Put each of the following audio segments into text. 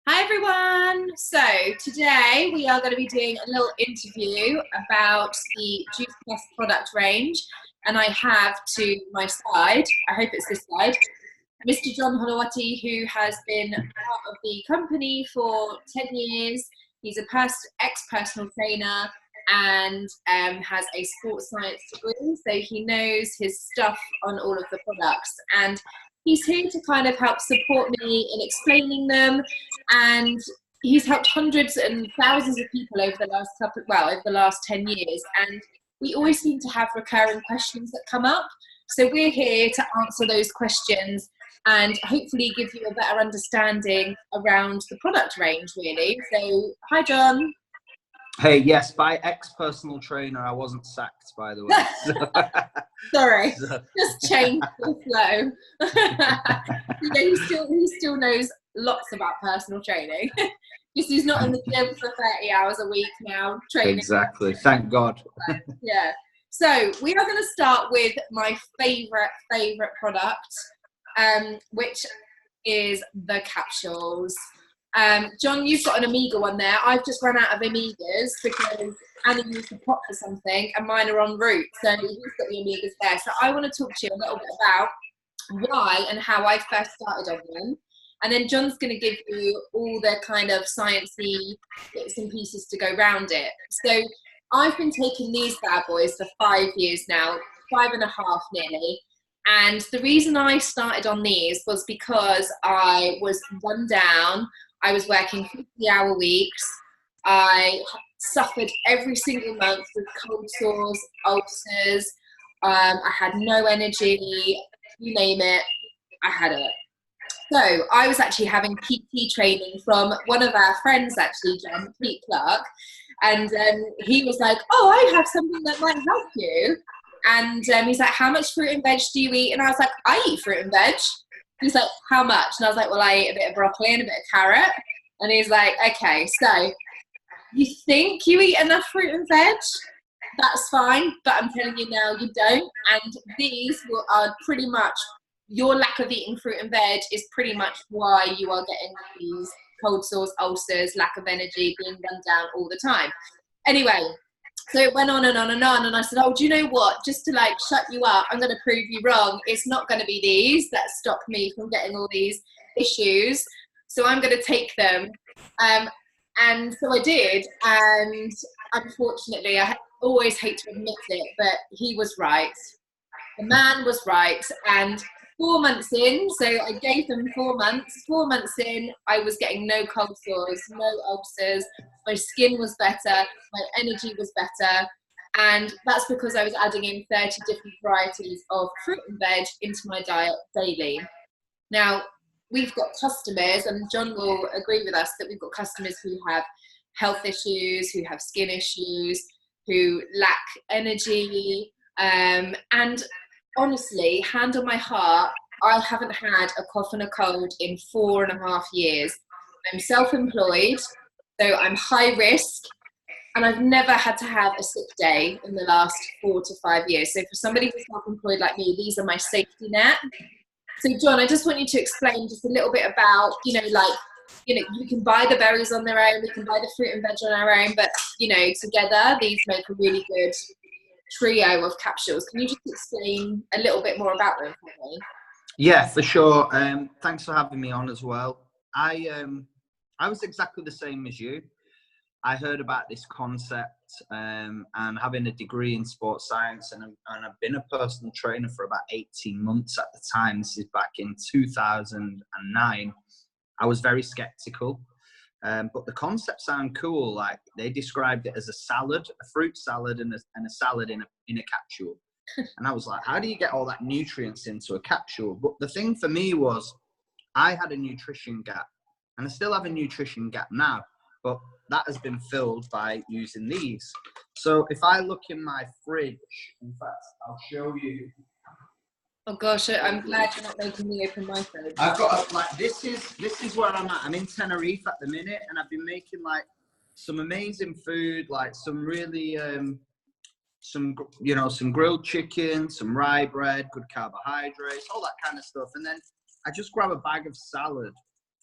Hi everyone! So today we are going to be doing a little interview about the Juice Plus product range, and I have to my side, I hope it's this side, Mr. John Holowaty, who has been part of the company for 10 years. He's a ex-personal trainer and has a sports science degree, so he knows his stuff on all of the products. And he's here to kind of help support me in explaining them, and he's helped hundreds and thousands of people over the last 10 years, and we always seem to have recurring questions that come up. So we're here to answer those questions and hopefully give you a better understanding around the product range, really. So, hi, John. Hey, yes, by ex-personal trainer, I wasn't sacked, by the way. Sorry, just change the flow. He still knows lots about personal training. Just he's not in the gym for 30 hours a week now training. Exactly, thank God. Yeah. So we are going to start with my favorite product, which is the capsules. John, you've got an Omega one there. I've just run out of Omegas because Annie used to pop for something and mine are en route. So he's got the Omegas there. So I want to talk to you a little bit about why and how I first started on them. And then John's going to give you all the kind of sciencey bits and pieces to go around it. So I've been taking these bad boys for 5 years now, 5.5 nearly. And the reason I started on these was because I was run down. I was working 50-hour weeks. I suffered every single month with cold sores, ulcers. I had no energy, you name it, I had it. So I was actually having PT training from one of our friends, actually, John, Pete Clark. And he was like, oh, I have something that might help you. And he's like, how much fruit and veg do you eat? And I was like, I eat fruit and veg. He's like, how much? And I was like, well, I eat a bit of broccoli and a bit of carrot. And he's like, okay, so you think you eat enough fruit and veg? That's fine, but I'm telling you now, you don't. And these are pretty much, your lack of eating fruit and veg is pretty much why you are getting these cold sores, ulcers, lack of energy, being run down all the time. Anyway, so it went on and on and on, and I said, oh, do you know what? Just to like shut you up, I'm going to prove you wrong. It's not going to be these that stop me from getting all these issues. So I'm going to take them. And so I did. And unfortunately, I always hate to admit it, but he was right. The man was right. And 4 months in, so I gave them 4 months. 4 months in, I was getting no cold sores, no ulcers. My skin was better, my energy was better, and that's because I was adding in 30 different varieties of fruit and veg into my diet daily. Now, we've got customers, and John will agree with us that we've got customers who have health issues, who have skin issues, who lack energy, and honestly, hand on my heart, I haven't had a cough and a cold in 4.5 years. I'm self-employed, so I'm high risk, and I've never had to have a sick day in the last 4 to 5 years. So for somebody who's self-employed like me, these are my safety net. So John, I just want you to explain just a little bit about, you can buy the berries on their own, we can buy the fruit and veg on our own, but, together, these make a really good trio of capsules. Can you just explain a little bit more about them for me? Yeah, for sure. Thanks for having me on as well. I was exactly the same as you. I heard about this concept and having a degree in sports science, and I've been a personal trainer for about 18 months at the time. This is back in 2009. I was very skeptical, but the concept sounded cool. Like, they described it as a salad, a fruit salad, and a salad in a capsule. And I was like, how do you get all that nutrients into a capsule? But the thing for me was, I had a nutrition gap, and I still have a nutrition gap now, but that has been filled by using these. So if I look in my fridge, in fact, I'll show you. Oh gosh, I'm glad you're not making me open my fridge. I've got this is where I'm at. I'm in Tenerife at the minute, and I've been making like some amazing food, like some really some grilled chicken, some rye bread, good carbohydrates, all that kind of stuff. And then I just grab a bag of salad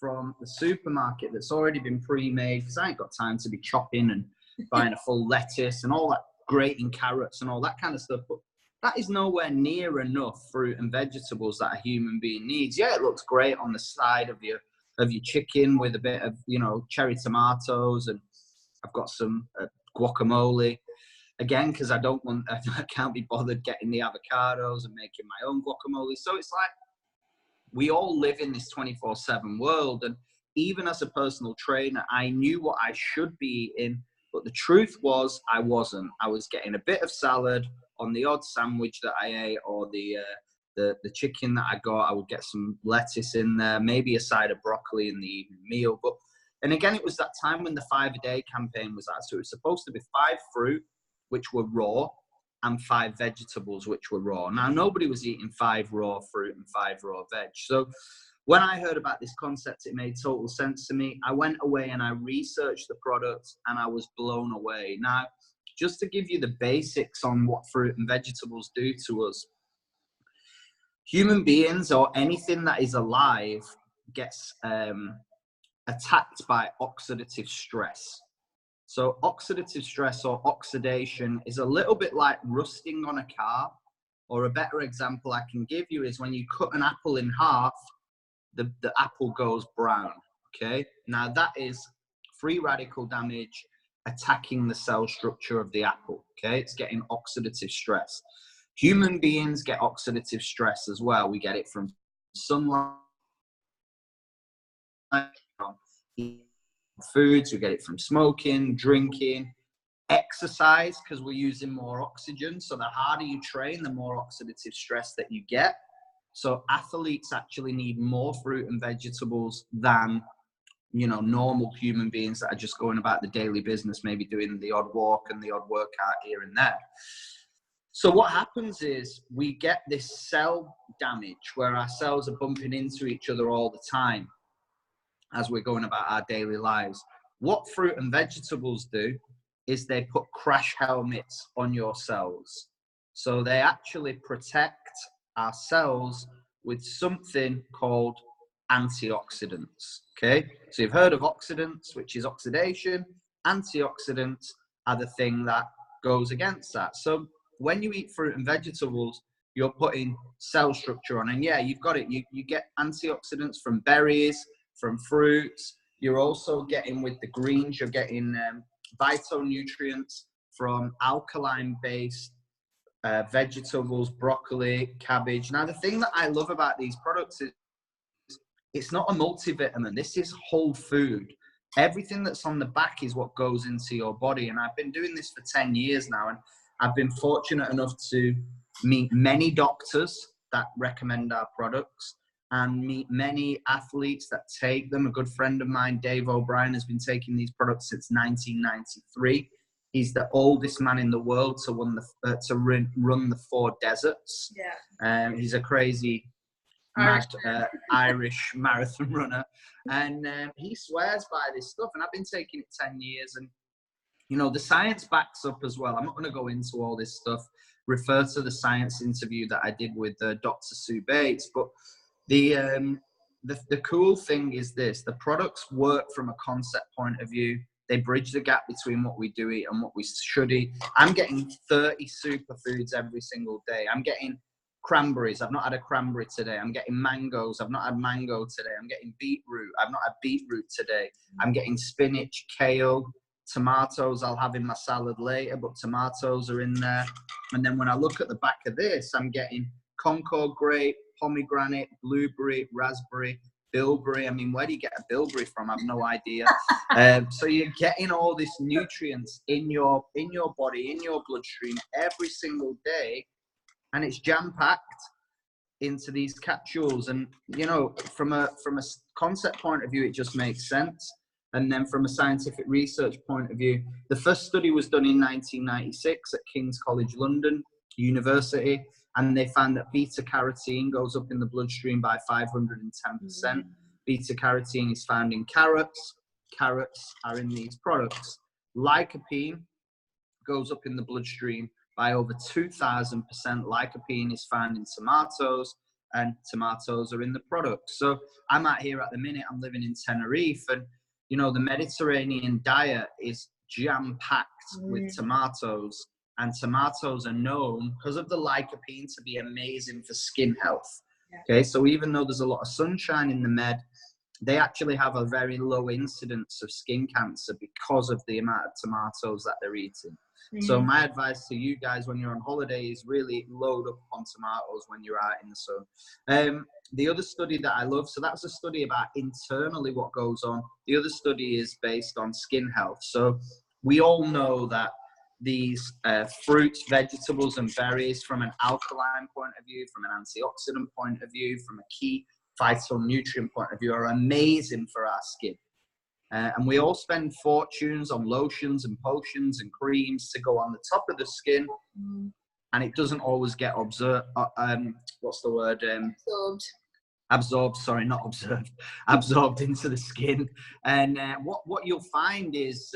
from the supermarket that's already been pre-made, because I ain't got time to be chopping and buying a full lettuce and all that, grating carrots and all that kind of stuff. But that is nowhere near enough fruit and vegetables that a human being needs. Yeah, it looks great on the side of your chicken with a bit of, you know, cherry tomatoes, and I've got some guacamole. Again, because I can't be bothered getting the avocados and making my own guacamole. So it's like, we all live in this 24/7 world. And even as a personal trainer, I knew what I should be eating, but the truth was I wasn't. I was getting a bit of salad on the odd sandwich that I ate, or the chicken that I got. I would get some lettuce in there, maybe a side of broccoli in the evening meal. And again, it was that time when the 5-a-day campaign was out. So it was supposed to be 5 fruit, which were raw, and 5 vegetables, which were raw. Now, nobody was eating 5 raw fruit and 5 raw veg. So when I heard about this concept, it made total sense to me. I went away and I researched the product, and I was blown away. Now, just to give you the basics on what fruit and vegetables do to us, human beings or anything that is alive gets attacked by oxidative stress. So oxidative stress or oxidation is a little bit like rusting on a car, or a better example I can give you is when you cut an apple in half, the apple goes brown, okay? Now that is free radical damage attacking the cell structure of the apple, okay? It's getting oxidative stress. Human beings get oxidative stress as well. We get it from sunlight, foods, we get it from smoking, drinking, exercise, because we're using more oxygen. So the harder you train, the more oxidative stress that you get. So athletes actually need more fruit and vegetables than, you know, normal human beings that are just going about the daily business, maybe doing the odd walk and the odd workout here and there. So what happens is we get this cell damage where our cells are bumping into each other all the time as we're going about our daily lives. What fruit and vegetables do is they put crash helmets on your cells. So they actually protect our cells with something called antioxidants, okay? So you've heard of oxidants, which is oxidation. Antioxidants are the thing that goes against that. So when you eat fruit and vegetables, you're putting cell structure on. And yeah, you've got it. You get antioxidants from berries, from fruits. You're also getting, with the greens, you're getting phytonutrients from alkaline-based vegetables, broccoli, cabbage. Now, the thing that I love about these products is it's not a multivitamin. This is whole food. Everything that's on the back is what goes into your body. And I've been doing this for 10 years now, and I've been fortunate enough to meet many doctors that recommend our products and meet many athletes that take them. A good friend of mine, Dave O'Brien, has been taking these products since 1993. He's the oldest man in the world to run the 4 deserts. Yeah. He's a crazy Irish marathon runner, and he swears by this stuff. And I've been taking it 10 years, and you know the science backs up as well. I'm not going to go into all this stuff. Refer to the science interview that I did with Dr. Sue Bates. But the cool thing is this: the products work from a concept point of view. They bridge the gap between what we do eat and what we should eat. I'm getting 30 superfoods every single day. I'm getting cranberries. I've not had a cranberry today. I'm getting mangoes. I've not had mango today. I'm getting beetroot. I've not had beetroot today. I'm getting spinach, kale, tomatoes. I'll have in my salad later, but tomatoes are in there. And then when I look at the back of this, I'm getting Concord grape, pomegranate, blueberry, raspberry, bilberry. I mean, where do you get a bilberry from? I have no idea. So you're getting all these nutrients in your body, in your bloodstream every single day, and it's jam-packed into these capsules. And you know, from a concept point of view, it just makes sense. And then from a scientific research point of view, the first study was done in 1996 at King's College London University, and they found that beta-carotene goes up in the bloodstream by 510%. Beta-carotene is found in carrots. Carrots are in these products. Lycopene goes up in the bloodstream by over 2,000%. Lycopene is found in tomatoes, and tomatoes are in the product. So I'm out here at the minute, I'm living in Tenerife, and you know, the Mediterranean diet is jam-packed with tomatoes, and tomatoes are known because of the lycopene to be amazing for skin health. Okay, so even though there's a lot of sunshine in the Med, they actually have a very low incidence of skin cancer because of the amount of tomatoes that they're eating. So my advice to you guys when you're on holiday is really load up on tomatoes when you're out in the sun. The other study that I love, so that's a study about internally what goes on. The other study is based on skin health. So we all know that these fruits, vegetables, and berries from an alkaline point of view, from an antioxidant point of view, from a key phytonutrient point of view, are amazing for our skin. And we all spend fortunes on lotions and potions and creams to go on the top of the skin, and it doesn't always get absorbed. Absorbed into the skin. And what you'll find is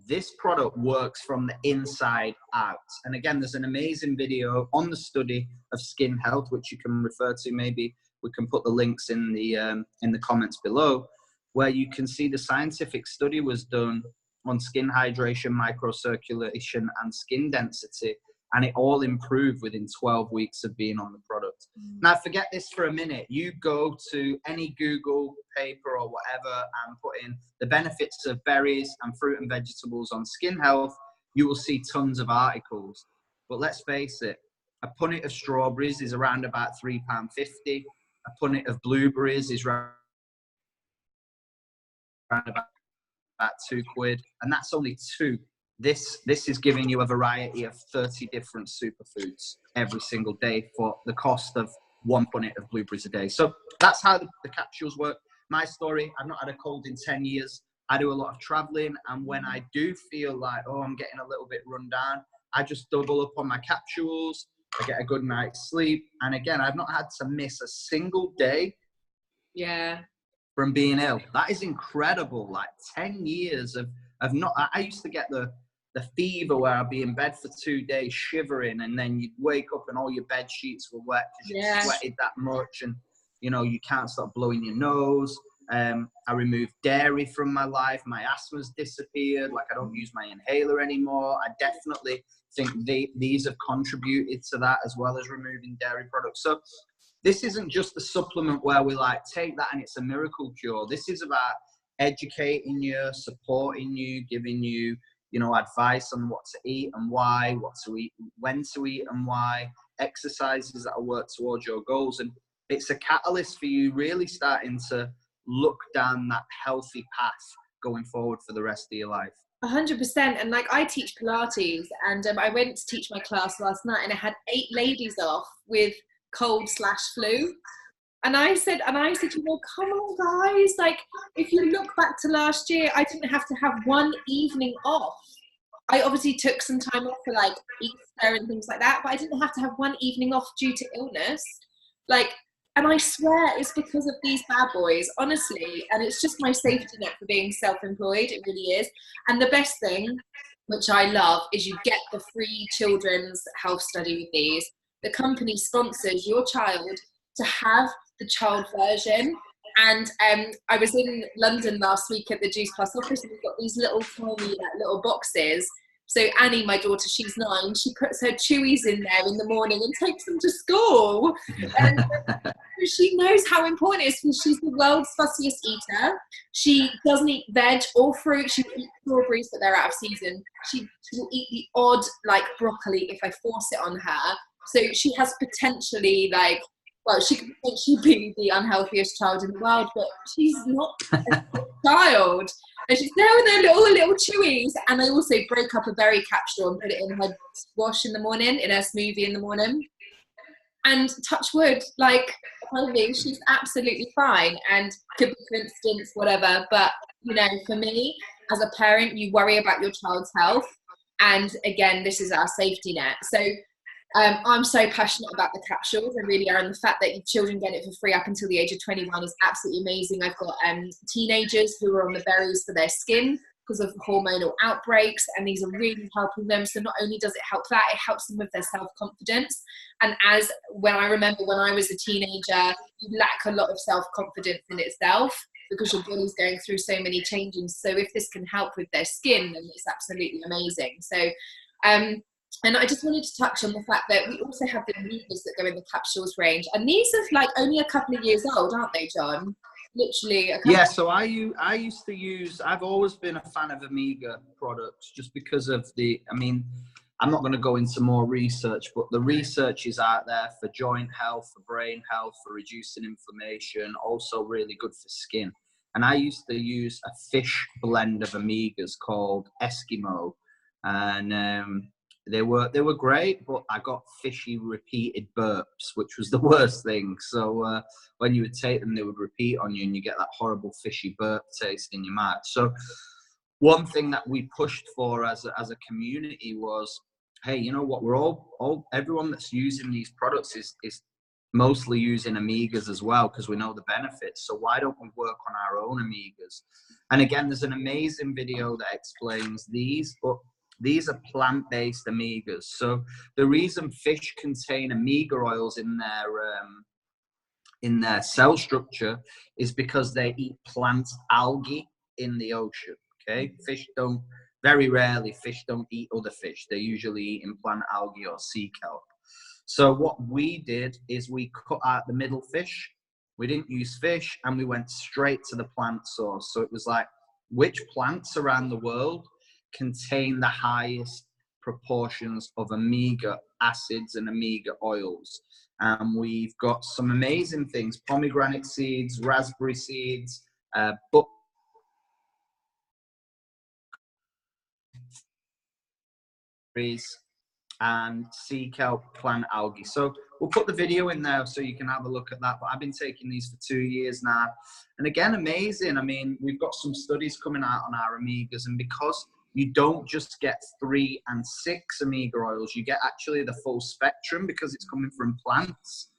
this product works from the inside out. And again, there's an amazing video on the study of skin health, which you can refer to. Maybe we can put the links in the comments below, where you can see the scientific study was done on skin hydration, microcirculation, and skin density, and it all improved within 12 weeks of being on the product. Now, forget this for a minute. You go to any Google paper or whatever and put in the benefits of berries and fruit and vegetables on skin health, you will see tons of articles. But let's face it, a punnet of strawberries is around about £3.50. A punnet of blueberries is around about £2, and that's only two. This is giving you a variety of 30 different superfoods every single day for the cost of one punnet of blueberries a day. So that's how the capsules work. My story, I've not had a cold in 10 years. I do a lot of traveling, and when I do feel like, oh, I'm getting a little bit run down, I just double up on my capsules. I get a good night's sleep, and again, I've not had to miss a single day from being ill. That is incredible. Like 10 years of not, I used to get the fever where I'd be in bed for 2 days shivering, and then you'd wake up and all your bed sheets were wet because you sweated that much, and you know, you can't stop blowing your nose. I removed dairy from my life. My asthma's disappeared. Like, I don't use my inhaler anymore. I definitely think these have contributed to that, as well as removing dairy products. So this isn't just a supplement where we like take that and it's a miracle cure. This is about educating you, supporting you, giving you, you know, advice on what to eat and why, what to eat, when to eat and why, exercises that will work towards your goals. And it's a catalyst for you really starting to look down that healthy path going forward for the rest of your life. 100%. And like, I teach Pilates, and I went to teach my class last night, and I had 8 ladies off with cold/flu. And I said, you know, come on guys, like, if you look back to last year, I didn't have to have one evening off. I obviously took some time off for like Easter and things like that, but I didn't have to have one evening off due to illness. Like, and I swear it's because of these bad boys, honestly. And it's just my safety net for being self-employed. It really is. And the best thing, which I love, is you get the free children's health study with these. The company sponsors your child to have the child version. And I was in London last week at the Juice Plus office, and we've got these little tiny little boxes. So Annie, my daughter, she's 9, she puts her chewies in there in the morning and takes them to school. And she knows how important it is, because she's the world's fussiest eater. She doesn't eat veg or fruit. She will eat strawberries, but they're out of season. She will eat the odd, like, broccoli if I force it on her. So she has potentially, like, well, she could potentially be the unhealthiest child in the world, but she's not a child. And she's there with her little chewies. And I also break up a berry capsule and put it in her squash in the morning, in her smoothie in the morning. And touch wood, like, she's absolutely fine. And could be coincidence, whatever. But, you know, for me, as a parent, you worry about your child's health. And again, this is our safety net. So I'm so passionate about the capsules. I really are. And the fact that your children get it for free up until the age of 21 is absolutely amazing. I've got teenagers who are on the berries for their skin. because of hormonal outbreaks, and these are really helping them. So not only does it help that, it helps them with their self-confidence. And I remember when I was a teenager, you lack a lot of self-confidence in itself because your body's going through so many changes. So if this can help with their skin, then it's absolutely amazing. So and I just wanted to touch on the fact that we also have the Omegas that go in the capsules range, and these are like only a couple of years old, aren't they, John? Literally a couple. Yeah, so I used to use, I've always been a fan of Omega products just because of I'm not going to go into more research, but the research is out there for joint health, for brain health, for reducing inflammation, also really good for skin. And I used to use a fish blend of Omegas called Eskimo, and they were great, but I got fishy repeated burps, which was the worst thing. So when you would take them, they would repeat on you, and you get that horrible fishy burp taste in your mouth. So one thing that we pushed for as a community was, hey, you know what? We're everyone that's using these products is mostly using Omegas as well, because we know the benefits. So why don't we work on our own Omegas? And again, there's an amazing video that explains these, but these are plant-based Omegas. So the reason fish contain omega oils in their cell structure is because they eat plant algae in the ocean. Okay, very rarely fish don't eat other fish. They usually eat in plant algae or sea kelp. So what we did is we cut out the middle fish. We didn't use fish, and we went straight to the plant source. So it was like, which plants around the world contain the highest proportions of omega acids and omega oils? And we've got some amazing things: pomegranate seeds, raspberry seeds, and sea kelp plant algae. So we'll put the video in there so you can have a look at that. But I've been taking these for 2 years now, and again, amazing. I mean, we've got some studies coming out on our Omegas, and because you don't just get 3 and 6 omega oils, you get actually the full spectrum because it's coming from plants.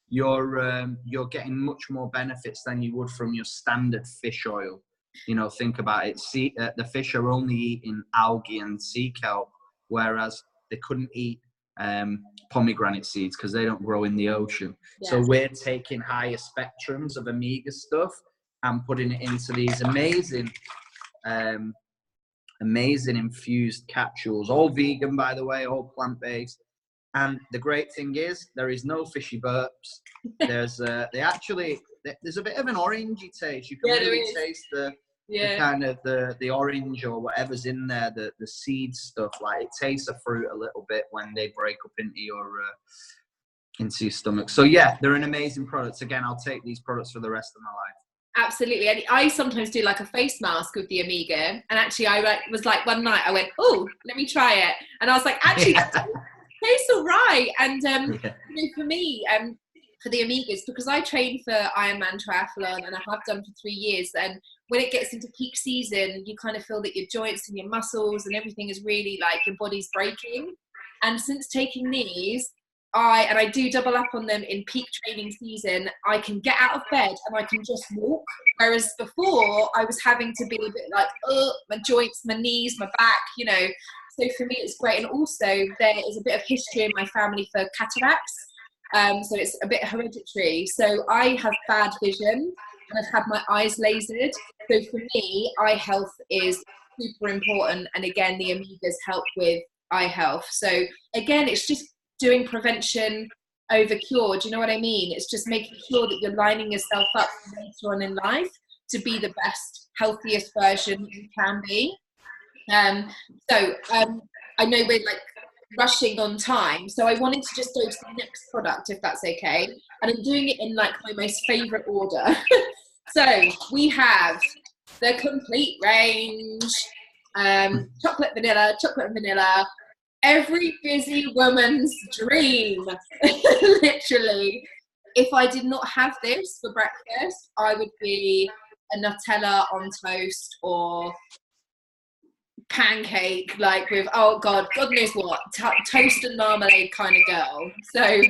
You're getting much more benefits than you would from your standard fish oil. You know, think about it. The fish are only eating algae and sea kelp, whereas they couldn't eat pomegranate seeds because they don't grow in the ocean. Yeah. So we're taking higher spectrums of omega stuff and putting it into these amazing infused capsules, all vegan, by the way, all plant-based. And the great thing is there is no fishy burps. There's a bit of an orangey taste. You can really taste the kind of the orange or whatever's in there, the seed stuff. Like, it tastes of fruit a little bit when they break up into your stomach. So yeah, they're an amazing product. Again, I'll take these products for the rest of my life. Absolutely. And I sometimes do like a face mask with the Omega, and actually I was like, one night I went, oh, let me try it, and I was like, actually that tastes all right. And you know, for me, for the Omegas, because I train for Ironman triathlon and I have done for 3 years, and when it gets into peak season, you kind of feel that your joints and your muscles and everything is really like your body's breaking. And since taking these, I do double up on them in peak training season, I can get out of bed and I can just walk. Whereas before I was having to be a bit like, my joints, my knees, my back, you know. So for me, it's great. And also there is a bit of history in my family for cataracts. So it's a bit hereditary. So I have bad vision and I've had my eyes lasered. So for me, eye health is super important. And again, the Omegas help with eye health. So again, it's just doing prevention over cure. Do you know what I mean? It's just making sure that you're lining yourself up later on in life to be the best, healthiest version you can be. I know we're like rushing on time, so I wanted to just go to the next product, if that's okay. And I'm doing it in like my most favorite order. So we have the complete range, chocolate and vanilla. Every busy woman's dream, literally. If I did not have this for breakfast, I would be a Nutella on toast or pancake, like with, oh God knows what, toast and marmalade kind of girl. So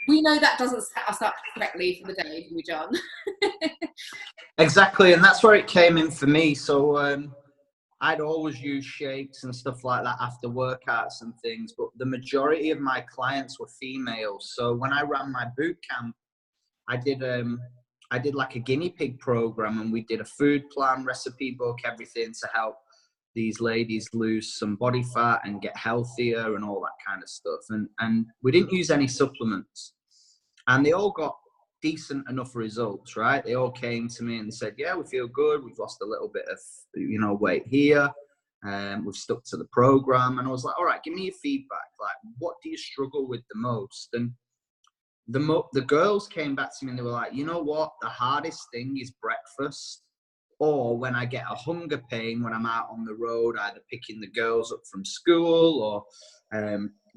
we know that doesn't set us up correctly for the day, do we, John? Exactly, and that's where it came in for me. So I'd always use shakes and stuff like that after workouts and things, but the majority of my clients were females. So when I ran my boot camp, I did like a guinea pig program, and we did a food plan, recipe book, everything to help these ladies lose some body fat and get healthier and all that kind of stuff. And we didn't use any supplements, and they all got decent enough results, right? They all came to me and said, yeah, we feel good. We've lost a little bit of, weight here. We've stuck to the program. And I was like, all right, give me your feedback. Like, what do you struggle with the most? And the girls came back to me and they were like, you know what? The hardest thing is breakfast, or when I get a hunger pain when I'm out on the road, either picking the girls up from school or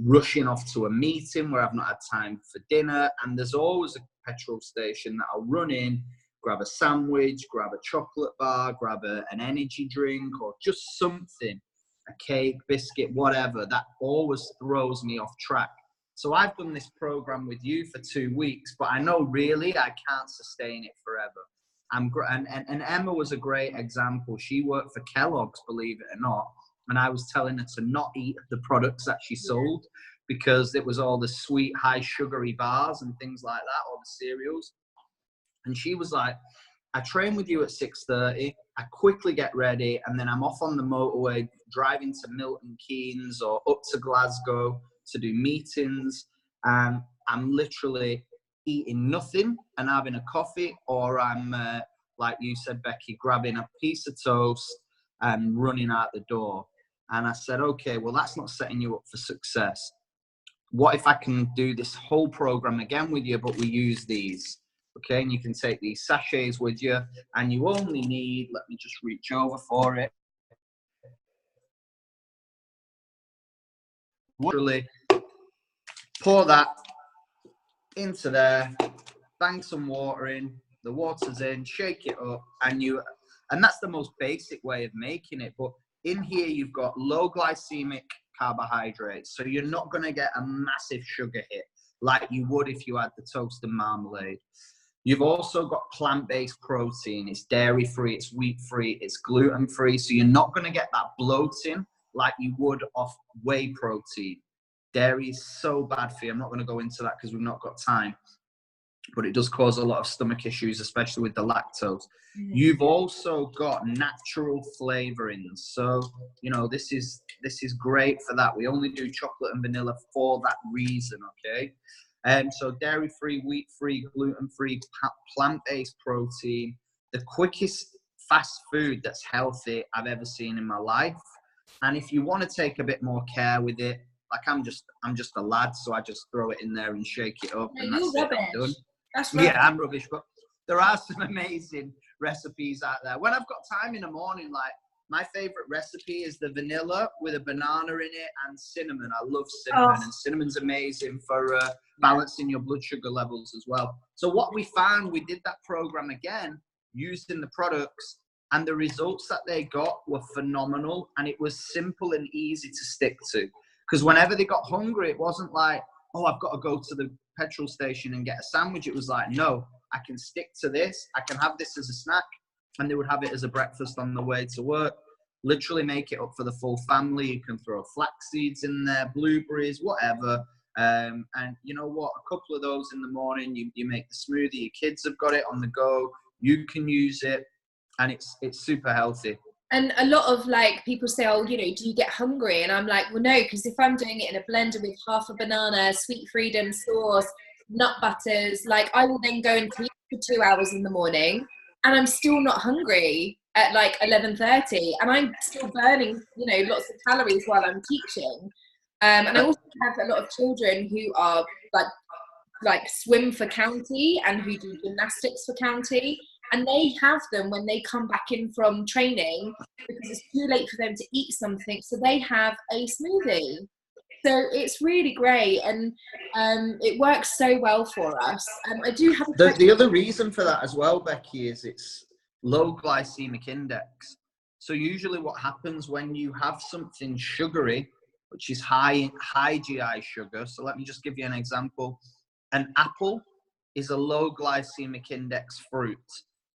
rushing off to a meeting where I've not had time for dinner. And there's always a petrol station that I'll run in, grab a sandwich, grab a chocolate bar, grab an energy drink, or just something, a cake, biscuit, whatever, that always throws me off track. So I've done this program with you for 2 weeks, but I know really I can't sustain it forever. And Emma was a great example. She worked for Kellogg's, believe it or not. And I was telling her to not eat the products that she sold because it was all the sweet, high sugary bars and things like that, or the cereals. And she was like, I train with you at 6:30. I quickly get ready, and then I'm off on the motorway driving to Milton Keynes or up to Glasgow to do meetings. And I'm literally eating nothing and having a coffee, or I'm, like you said, Becky, grabbing a piece of toast and running out the door. And I said, okay, well, that's not setting you up for success. What if I can do this whole program again with you, but we use these? Okay, and you can take these sachets with you, and you only need, let me just reach over for it. Literally pour that into there, bang some water in, the water's in, shake it up, and that's the most basic way of making it. But in here, you've got low glycemic carbohydrates, so you're not going to get a massive sugar hit like you would if you had the toast and marmalade. You've also got plant-based protein. It's dairy-free, it's wheat-free, it's gluten-free, so you're not going to get that bloating like you would off whey protein. Dairy is so bad for you. I'm not going to go into that because we've not got time, but it does cause a lot of stomach issues, especially with the lactose. You've also got natural flavorings. So, this is great for that. We only do chocolate and vanilla for that reason, okay? So dairy-free, wheat-free, gluten-free, plant-based protein, the quickest fast food that's healthy I've ever seen in my life. And if you want to take a bit more care with it, like I'm just a lad, so I just throw it in there and shake it up, and that's it. I'm done. That's rubbish. Yeah, I'm rubbish, but there are some amazing recipes out there. When I've got time in the morning, like my favorite recipe is the vanilla with a banana in it and cinnamon. I love cinnamon, and cinnamon's amazing for balancing your blood sugar levels as well. So what we found, we did that program again using the products, and the results that they got were phenomenal, and it was simple and easy to stick to. Because whenever they got hungry, it wasn't like, oh, I've got to go to the petrol station and get a sandwich. It was like, no, I can stick to this. I can have this as a snack. And they would have it as a breakfast on the way to work. Literally make it up for the full family. You can throw flax seeds in there, blueberries, whatever. And you know what? A couple of those in the morning, you make the smoothie. Your kids have got it on the go. You can use it. And it's super healthy. And a lot of people say, oh, do you get hungry? And I'm like, well, no, because if I'm doing it in a blender with half a banana, sweet freedom sauce, nut butters, I will then go and eat for 2 hours in the morning, and I'm still not hungry at 11:30, and I'm still burning, lots of calories while I'm teaching. And I also have a lot of children who are swim for county and who do gymnastics for county. And they have them when they come back in from training because it's too late for them to eat something. So they have a smoothie. So it's really great, and it works so well for us. I do have the other reason for that as well, Becky, is it's low glycemic index. So usually what happens when you have something sugary, which is high GI sugar. So let me just give you an example. An apple is a low glycemic index fruit.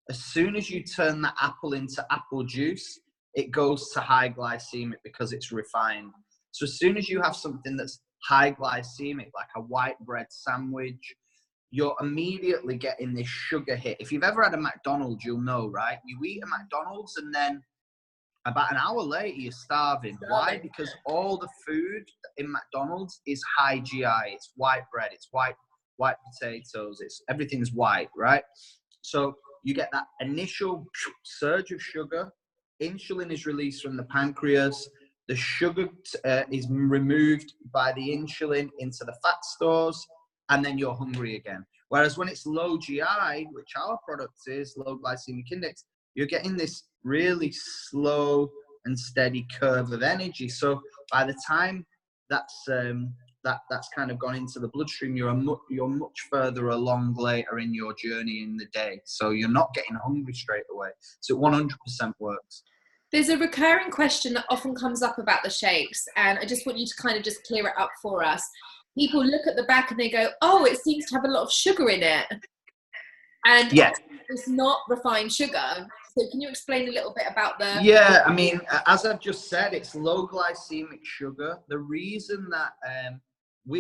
As soon as you turn that apple into apple juice, it goes to high glycemic because it's refined. So as soon as you have something that's high glycemic, like a white bread sandwich, you're immediately getting this sugar hit. If you've ever had a McDonald's, you'll know, right? You eat a McDonald's and then about an hour later, you're starving. Why? Because all the food in McDonald's is high GI. It's white bread. It's white potatoes. It's everything's white, right? So you get that initial surge of sugar. Insulin is released from the pancreas. The sugar is removed by the insulin into the fat stores, and then you're hungry again. Whereas when it's low GI, which our product is, low glycemic index, you're getting this really slow and steady curve of energy. So by the time that's kind of gone into the bloodstream, you're much further along later in your journey in the day. So you're not getting hungry straight away. So it 100% works. There's a recurring question that often comes up about the shakes, and I just want you to kind of just clear it up for us. People look at the back and they go, oh, it seems to have a lot of sugar in it. And yeah, it's not refined sugar. So can you explain a little bit about the... Yeah, I mean, as I've just said, it's low glycemic sugar. The reason that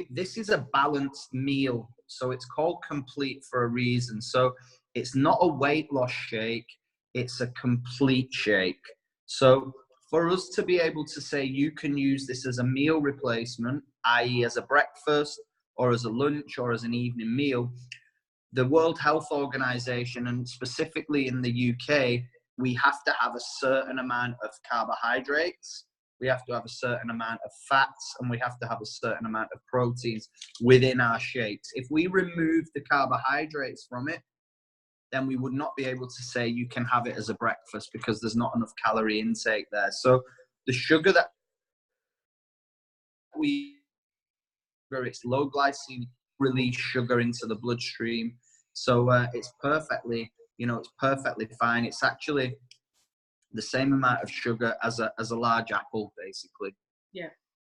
this is a balanced meal, so it's called complete for a reason. So it's not a weight loss shake, it's a complete shake. So for us to be able to say you can use this as a meal replacement, i.e. as a breakfast or as a lunch or as an evening meal, the World Health Organization, and specifically in the UK, we have to have a certain amount of carbohydrates, we have to have a certain amount of fats, and we have to have a certain amount of proteins within our shakes. If we remove the carbohydrates from it, then we would not be able to say you can have it as a breakfast because there's not enough calorie intake there. So the sugar that it's low glycemic, release sugar into the bloodstream. So it's perfectly fine. It's actually the same amount of sugar as a large apple, basically.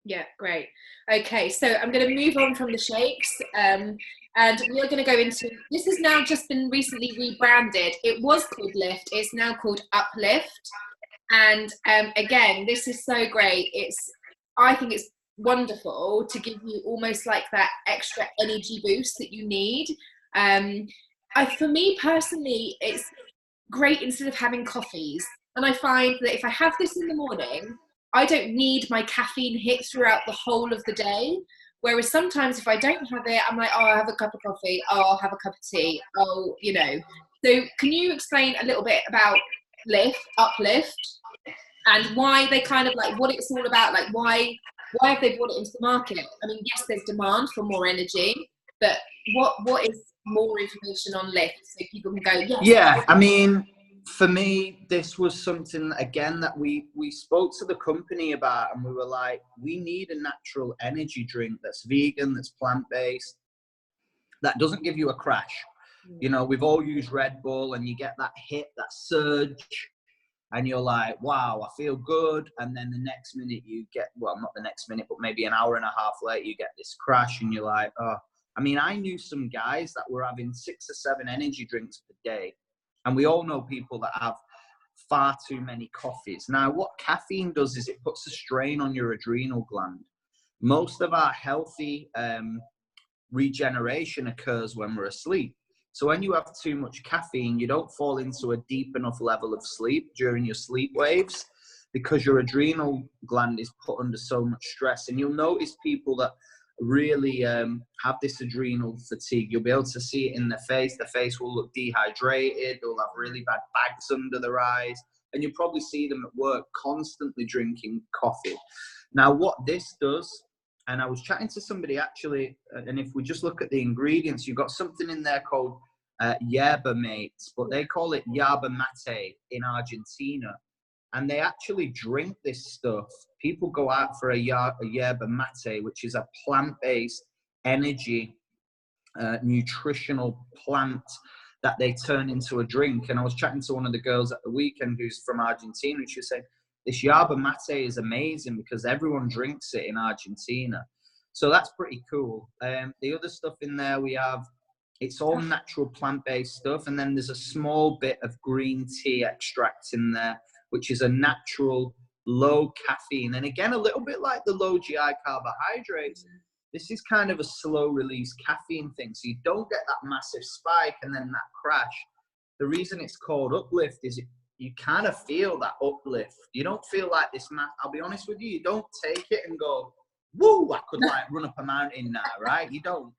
Yeah, great. Okay, so I'm going to move on from the shakes, and we're going to go into, this has now just been recently rebranded. It was called Lift, it's now called Uplift. And again, this is so great. I think it's wonderful to give you almost like that extra energy boost that you need. For me personally, it's great instead of having coffees. And I find that if I have this in the morning, I don't need my caffeine hit throughout the whole of the day. Whereas sometimes if I don't have it, I'm like, oh, I'll have a cup of coffee. Oh, I'll have a cup of tea. Oh, So can you explain a little bit about Uplift, and why they kind of like what it's all about? Like why have they brought it into the market? I mean, yes, there's demand for more energy, but what is more information on Lift so people can go, yes. Yeah, I mean, for me, this was something, again, that we spoke to the company about, and we were like, we need a natural energy drink that's vegan, that's plant-based, that doesn't give you a crash. We've all used Red Bull, and you get that hit, that surge, and you're like, wow, I feel good. And then the next minute you get, well, not the next minute, but maybe an hour and a half later, you get this crash, and you're like, oh. I mean, I knew some guys that were having 6 or 7 energy drinks per day. And we all know people that have far too many coffees. Now, what caffeine does is it puts a strain on your adrenal gland. Most of our healthy regeneration occurs when we're asleep. So when you have too much caffeine, you don't fall into a deep enough level of sleep during your sleep waves because your adrenal gland is put under so much stress. And you'll notice people that really have this adrenal fatigue. You'll be able to see it in their face. The face will look dehydrated. They'll have really bad bags under their eyes. And you'll probably see them at work constantly drinking coffee. Now, what this does, and I was chatting to somebody actually, and if we just look at the ingredients, you've got something in there called yerba mate, but they call it yerba mate in Argentina. And they actually drink this stuff. People go out for a yerba mate, which is a plant-based energy, nutritional plant that they turn into a drink. And I was chatting to one of the girls at the weekend who's from Argentina, and she was saying, this yerba mate is amazing because everyone drinks it in Argentina. So that's pretty cool. The other stuff in there we have, it's all natural plant-based stuff. And then there's a small bit of green tea extract in there, which is a natural low caffeine. And again, a little bit like the low GI carbohydrates, this is kind of a slow release caffeine thing. So you don't get that massive spike and then that crash. The reason it's called Uplift is you kind of feel that uplift. You don't feel like this, I'll be honest with you, you don't take it and go, woo, I could like run up a mountain now, right? You don't.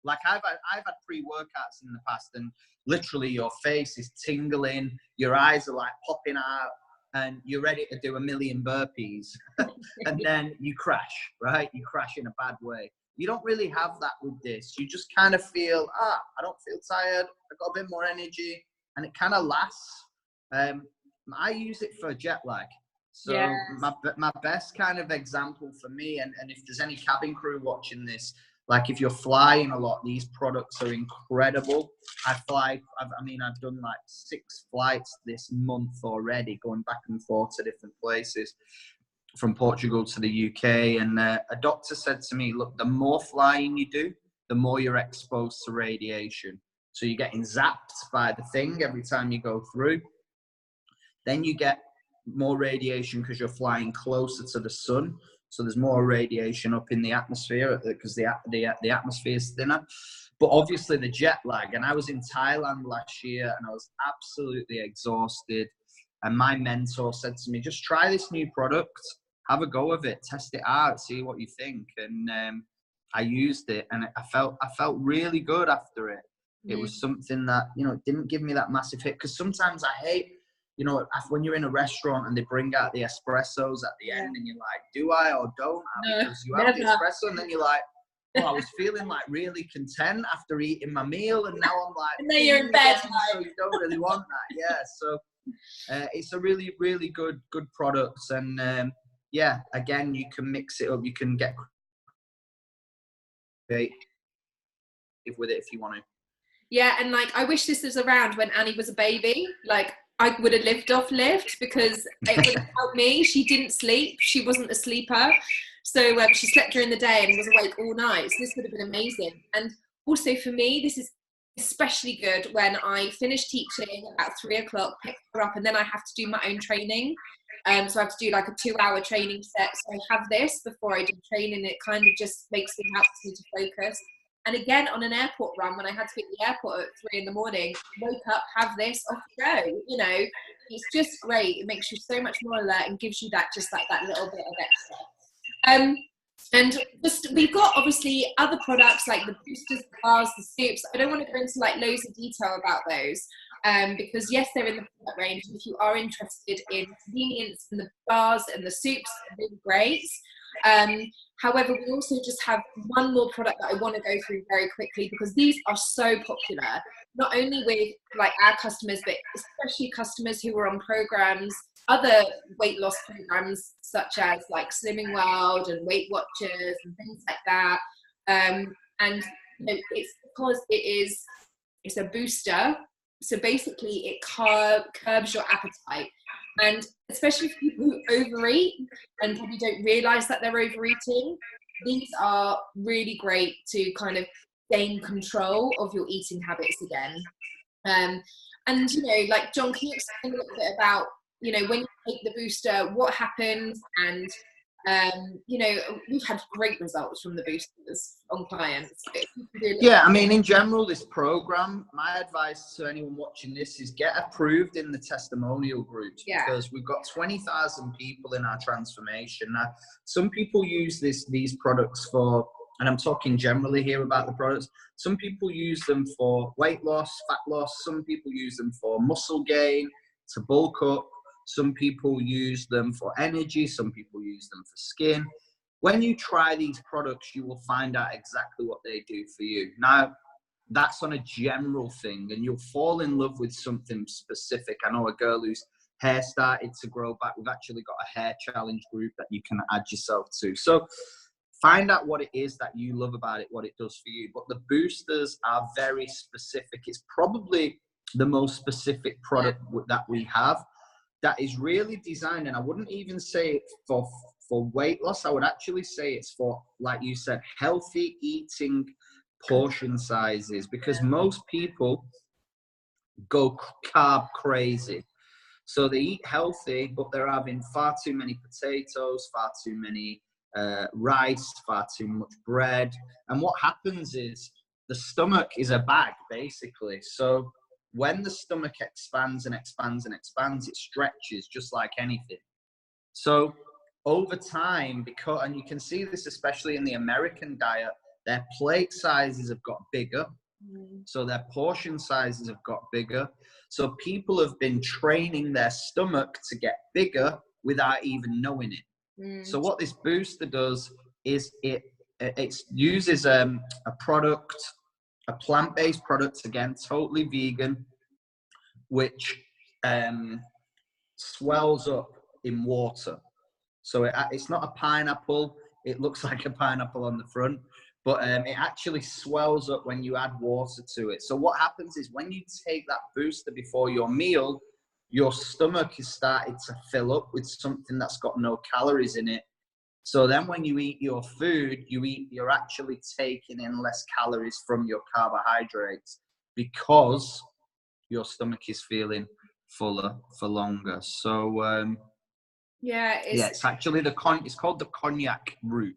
Like I've had pre-workouts in the past and literally your face is tingling, your eyes are like popping out and you're ready to do 1,000,000 burpees and then you crash, right? You crash in a bad way. You don't really have that with this. You just kind of feel, I don't feel tired. I've got a bit more energy and it kind of lasts. I use it for jet lag. So yes. my best kind of example for me, and if there's any cabin crew watching this, like if you're flying a lot, these products are incredible. I've done like 6 flights this month already, going back and forth to different places from Portugal to the UK. And a doctor said to me, look, the more flying you do, the more you're exposed to radiation. So you're getting zapped by the thing every time you go through. Then you get more radiation because you're flying closer to the sun. So there's more radiation up in the atmosphere because the atmosphere is thinner. But obviously the jet lag, and I was in Thailand last year and I was absolutely exhausted. And my mentor said to me, just try this new product, have a go of it, test it out, see what you think. And I used it and I felt really good after it. It was something that, it didn't give me that massive hit, because sometimes I hate, when you're in a restaurant and they bring out the espressos at the end and you're like, do I or don't I? Because you have the espresso and then you're like, oh, I was feeling like really content after eating my meal, and now I'm like, and then you're in bed. So you don't really want that. Yeah. So it's a really, really good product. And again, you can mix it up. You can get creative with it if you want to. Yeah, and like I wish this was around when Annie was a baby. Like I would have lived off Lyft because it would have helped me. She didn't sleep. She wasn't a sleeper. So she slept during the day and was awake all night. So this would have been amazing. And also for me, this is especially good when I finish teaching about 3 o'clock, pick her up, and then I have to do my own training. So I have to do like a 2-hour training set. So I have this before I do training. It kind of just helps me to focus. And again, on an airport run, when I had to be at the airport at 3 in the morning, wake up, have this, off you go. It's just great. It makes you so much more alert and gives you that little bit of extra. And just we've got obviously other products like the boosters, the bars, the soups. I don't want to go into like loads of detail about those because yes, they're in the product range. If you are interested in convenience and the bars and the soups, they're really great. However, we also just have one more product that I want to go through very quickly because these are so popular, not only with like our customers, but especially customers who are on programs, other weight loss programs, such as like Slimming World and Weight Watchers and things like that. And it's because it's a booster. So basically it curbs your appetite. And especially for people who overeat and probably don't realize that they're overeating, these are really great to kind of gain control of your eating habits again. And, like John, can you explain a little bit about, when you take the booster, what happens? And, we've had great results from the boosters on clients. Yeah, I mean, in general, this program, my advice to anyone watching this is get approved in the testimonial groups because we've got 20,000 people in our transformation. Now, some people use these products for, and I'm talking generally here about the products, some people use them for weight loss, fat loss, some people use them for muscle gain, to bulk up. Some people use them for energy. Some people use them for skin. When you try these products, you will find out exactly what they do for you. Now, that's on a general thing, and you'll fall in love with something specific. I know a girl whose hair started to grow back. We've actually got a hair challenge group that you can add yourself to. So find out what it is that you love about it, what it does for you. But the boosters are very specific. It's probably the most specific product that we have. That is really designed, and I wouldn't even say it for weight loss. I would actually say it's for, like you said, healthy eating portion sizes, because most people go carb crazy. So they eat healthy, but they're having far too many potatoes, far too many rice, far too much bread. And what happens is the stomach is a bag, basically. So when the stomach expands and expands and expands, it stretches just like anything. So over time, and you can see this especially in the American diet, their plate sizes have got bigger. So their portion sizes have got bigger. So people have been training their stomach to get bigger without even knowing it. So what this booster does is it uses a product, a plant-based product, again, totally vegan, which swells up in water. So it's not a pineapple. It looks like a pineapple on the front, but it actually swells up when you add water to it. So what happens is when you take that booster before your meal, your stomach is started to fill up with something that's got no calories in it. So then when you eat your food, you're actually taking in less calories from your carbohydrates because your stomach is feeling fuller for longer. So it's actually it's called the cognac root.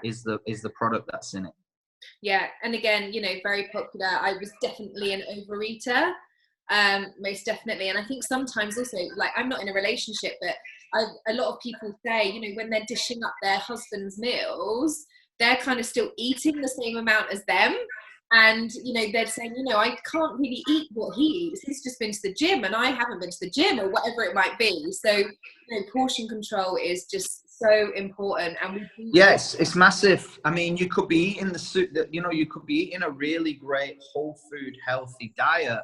Is the product that's in it. And again, very popular. I was definitely an overeater, most definitely. And I think sometimes also, like, I'm not in a relationship, but a lot of people say, when they're dishing up their husband's meals, they're kind of still eating the same amount as them. And, they're saying, I can't really eat what he eats. He's just been to the gym and I haven't been to the gym, or whatever it might be. So, portion control is just so important. And yes, it's massive. I mean, you could be eating you could be eating a really great whole food, healthy diet.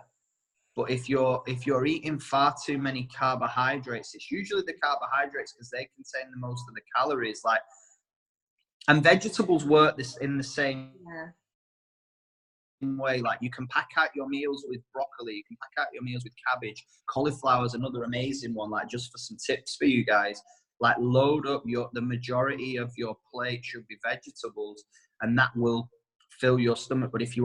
But if you're eating far too many carbohydrates, it's usually the carbohydrates because they contain the most of the calories. And vegetables work in the same way. Like, you can pack out your meals with broccoli, you can pack out your meals with cabbage. Cauliflower is another amazing one. Like, just for some tips for you guys, like, load up the majority of your plate should be vegetables, and that will fill your stomach. But if you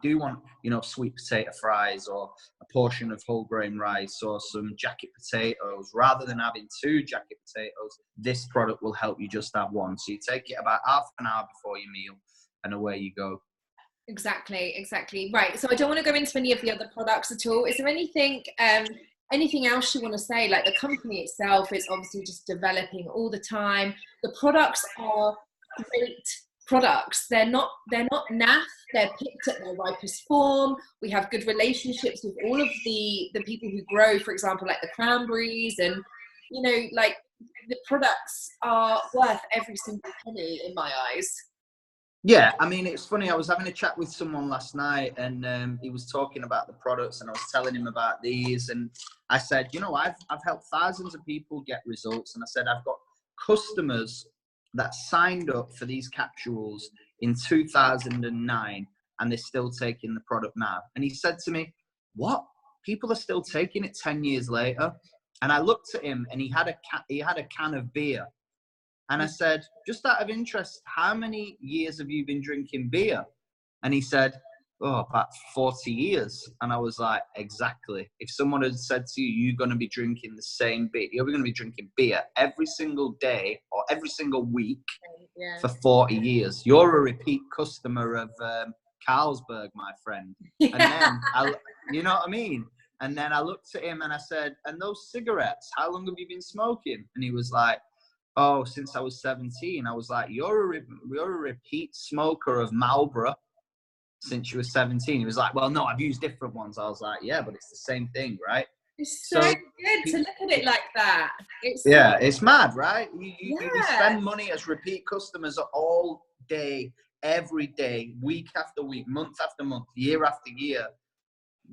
do want, sweet potato fries or a portion of whole grain rice or some jacket potatoes, rather than having 2 jacket potatoes, this product will help you just have 1. So you take it about half an hour before your meal, and away you go. Exactly. Right. So I don't want to go into any of the other products at all. Is there anything else you want to say? Like, the company itself is obviously just developing all the time. The products are great products. They're not naff. They're picked at their ripest form. We have good relationships with all of the people who grow, for example, like the cranberries, and like, the products are worth every single penny in my eyes. Yeah, I mean, it's funny. I was having a chat with someone last night, and he was talking about the products, and I was telling him about these, and I said, I've helped thousands of people get results, and I said I've got customers that signed up for these capsules in 2009, and they're still taking the product now. And he said to me, "What? People are still taking it 10 years later?" And I looked at him, and he had a can of beer. And I said, just out of interest, how many years have you been drinking beer? And he said, about 40 years. And I was like, exactly. If someone had said to you, you're going to be drinking the same beer, you're going to be drinking beer every single day or every single week for 40 years. You're a repeat customer of Carlsberg, my friend. And then, you know what I mean? And then I looked at him and I said, and those cigarettes, how long have you been smoking? And he was like, oh, since I was 17. I was like, you're a repeat smoker of Marlboro since you were 17. He was like, well, no, I've used different ones. I was like, yeah, but it's the same thing, right? It's so good to look at it like that. It's mad, right? You spend money as repeat customers all day, every day, week after week, month after month, year after year.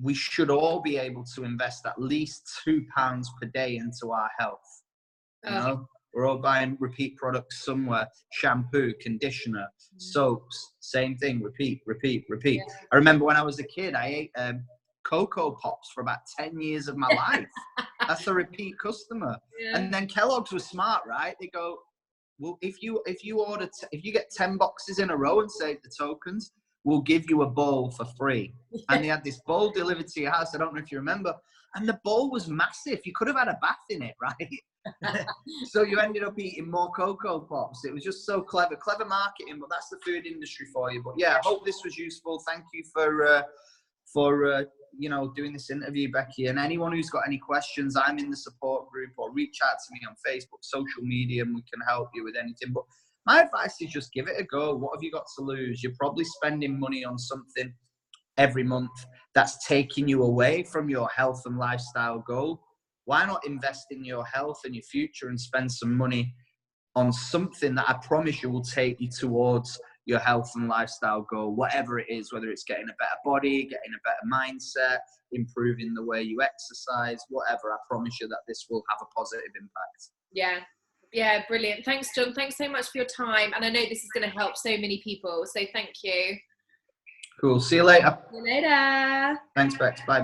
We should all be able to invest at least £2 per day into our health. You know? We're all buying repeat products somewhere. Shampoo, conditioner, soaps, same thing, repeat. Yeah. I remember when I was a kid, I ate Cocoa Pops for about 10 years of my life. That's a repeat customer. Yeah. And then Kellogg's was smart, right? They go, well, if you get 10 boxes in a row and save the tokens, we'll give you a bowl for free. And they had this bowl delivered to your house. I don't know if you remember. and the bowl was massive. You could have had a bath in it, right? So you ended up eating more Cocoa Pops. It was just so clever marketing, but that's the food industry for you. But yeah, I hope this was useful. Thank you for you know, doing this interview, Becky. And anyone who's got any questions, I'm in the support group, or reach out to me on Facebook, social media, and we can help you with anything. But my advice is just give it a go. What have you got to lose? You're probably spending money on something every month that's taking you away from your health and lifestyle goal. Why not invest in your health and your future and spend some money on something that I promise you will take you towards your health and lifestyle goal, whatever it is, whether it's getting a better body, getting a better mindset, improving the way you exercise, whatever. I promise you that this will have a positive impact. Yeah, brilliant. Thanks, John. Thanks so much for your time. And I know this is going to help so many people. So thank you. Cool. See you later. See you later. Thanks, Bex. Bye.